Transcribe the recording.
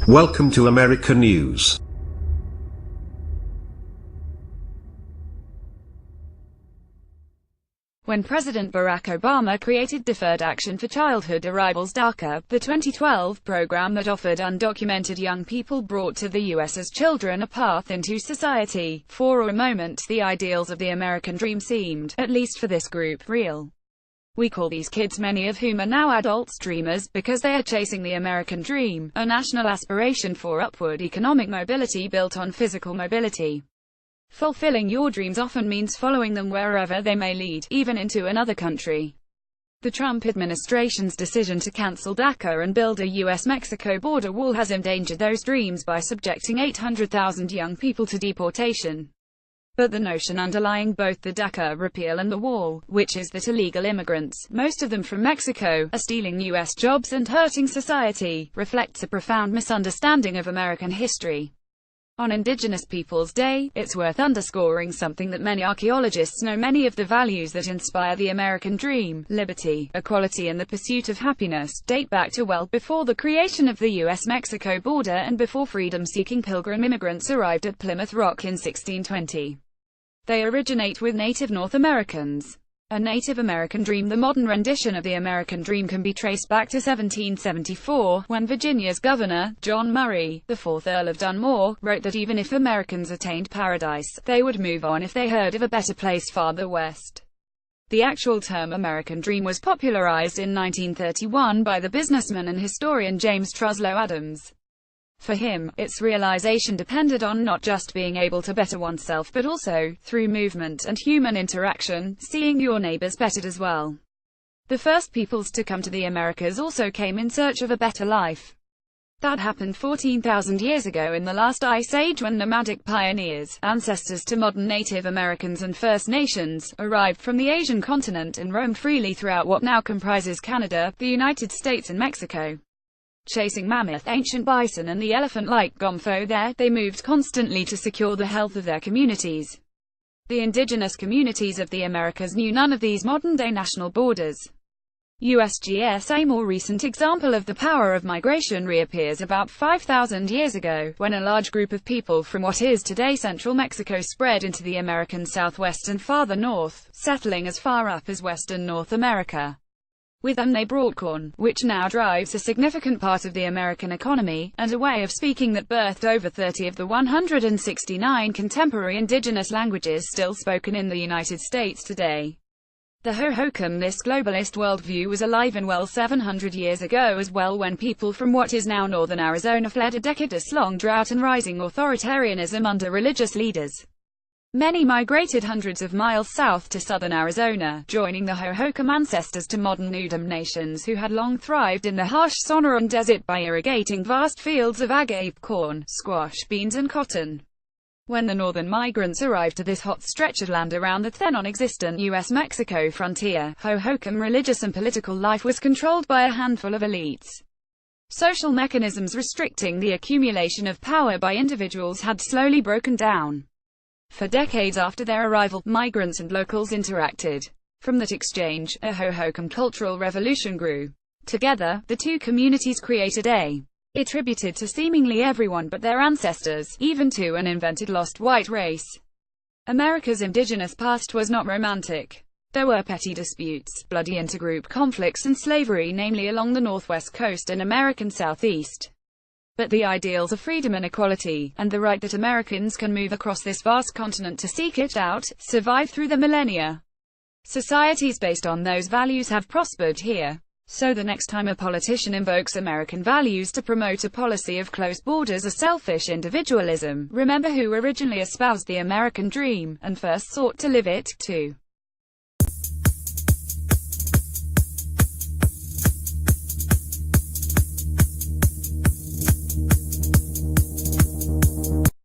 Welcome to America News. When President Barack Obama created Deferred Action for Childhood Arrivals DACA, the 2012 program that offered undocumented young people brought to the U.S. as children a path into society, for a moment the ideals of the American dream seemed, at least for this group, real. We call these kids, many of whom are now adults, dreamers, because they are chasing the American dream, a national aspiration for upward economic mobility built on physical mobility. Fulfilling your dreams often means following them wherever they may lead, even into another country. The Trump administration's decision to cancel DACA and build a U.S.-Mexico border wall has endangered those dreams by subjecting 800,000 young people to deportation. But the notion underlying both the DACA repeal and the wall, which is that illegal immigrants, most of them from Mexico, are stealing U.S. jobs and hurting society, reflects a profound misunderstanding of American history. On Indigenous Peoples Day, it's worth underscoring something that many archaeologists know: many of the values that inspire the American dream, liberty, equality and the pursuit of happiness, date back to well before the creation of the U.S.-Mexico border and before freedom-seeking pilgrim immigrants arrived at Plymouth Rock in 1620. They originate with Native North Americans. A Native American dream. The modern rendition of the American dream can be traced back to 1774, when Virginia's governor, John Murray, the 4th Earl of Dunmore, wrote that even if Americans attained paradise, they would move on if they heard of a better place farther west. The actual term American dream was popularized in 1931 by the businessman and historian James Truslow Adams. For him, its realization depended on not just being able to better oneself but also, through movement and human interaction, seeing your neighbors bettered as well. The first peoples to come to the Americas also came in search of a better life. That happened 14,000 years ago in the last ice age, when nomadic pioneers, ancestors to modern Native Americans and First Nations, arrived from the Asian continent and roamed freely throughout what now comprises Canada, the United States and Mexico. Chasing mammoth, ancient bison and the elephant-like gomfo there, they moved constantly to secure the health of their communities. The indigenous communities of the Americas knew none of these modern-day national borders. USGS. A more recent example of the power of migration reappears about 5,000 years ago, when a large group of people from what is today central Mexico spread into the American Southwest and farther north, settling as far up as western North America. With them they brought corn, which now drives a significant part of the American economy, and a way of speaking that birthed over 30 of the 169 contemporary indigenous languages still spoken in the United States today. The Hohokam. This globalist worldview was alive and well 700 years ago as well, when people from what is now northern Arizona fled a decades-long drought and rising authoritarianism under religious leaders. Many migrated hundreds of miles south to southern Arizona, joining the Hohokam ancestors to modern Udam nations who had long thrived in the harsh Sonoran desert by irrigating vast fields of agave, corn, squash, beans and cotton. When the northern migrants arrived to this hot stretch of land around the then non-existent U.S.-Mexico frontier, Hohokam religious and political life was controlled by a handful of elites. Social mechanisms restricting the accumulation of power by individuals had slowly broken down. For decades after their arrival, migrants and locals interacted. From that exchange, a Hohokam cultural revolution grew. Together, the two communities created a attributed to seemingly everyone but their ancestors, even to an invented lost white race. America's indigenous past was not romantic. There were petty disputes, bloody intergroup conflicts and slavery, namely along the northwest coast and American southeast. But the ideals of freedom and equality, and the right that Americans can move across this vast continent to seek it out, survived through the millennia. Societies based on those values have prospered here. So the next time a politician invokes American values to promote a policy of closed borders or selfish individualism, remember who originally espoused the American dream, and first sought to live it, too.